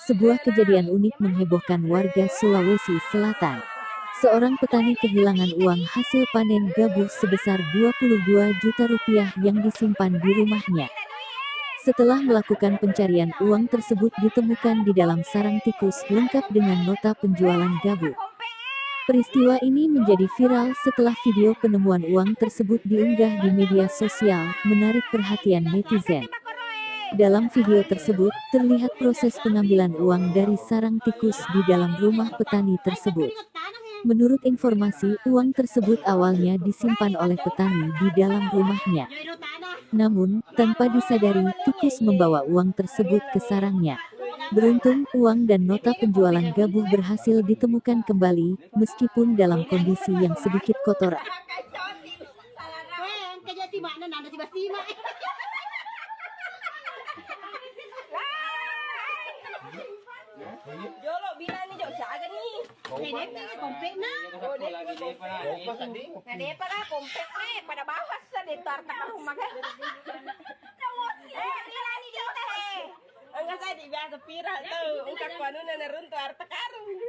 Sebuah kejadian unik menghebohkan warga Sulawesi Selatan. Seorang petani kehilangan uang hasil panen gabus sebesar 22 juta rupiah yang disimpan di rumahnya. Setelah melakukan pencarian, uang tersebut ditemukan di dalam sarang tikus lengkap dengan nota penjualan gabus. Peristiwa ini menjadi viral setelah video penemuan uang tersebut diunggah di media sosial, menarik perhatian netizen. Dalam video tersebut, terlihat proses pengambilan uang dari sarang tikus di dalam rumah petani tersebut. Menurut informasi, uang tersebut awalnya disimpan oleh petani di dalam rumahnya. Namun, tanpa disadari, tikus membawa uang tersebut ke sarangnya. Beruntung, uang dan nota penjualan gabus berhasil ditemukan kembali, meskipun dalam kondisi yang sedikit kotor. Jolo bilang nih jauh siaga nih. Kompek na. Ngadepa ka kompek nih pada bawas sa detar ta rumah kan. Bilang nih jauh deh. Enggak saya di biasa viral tuh. Ungkap kuanu na narunto arta karung.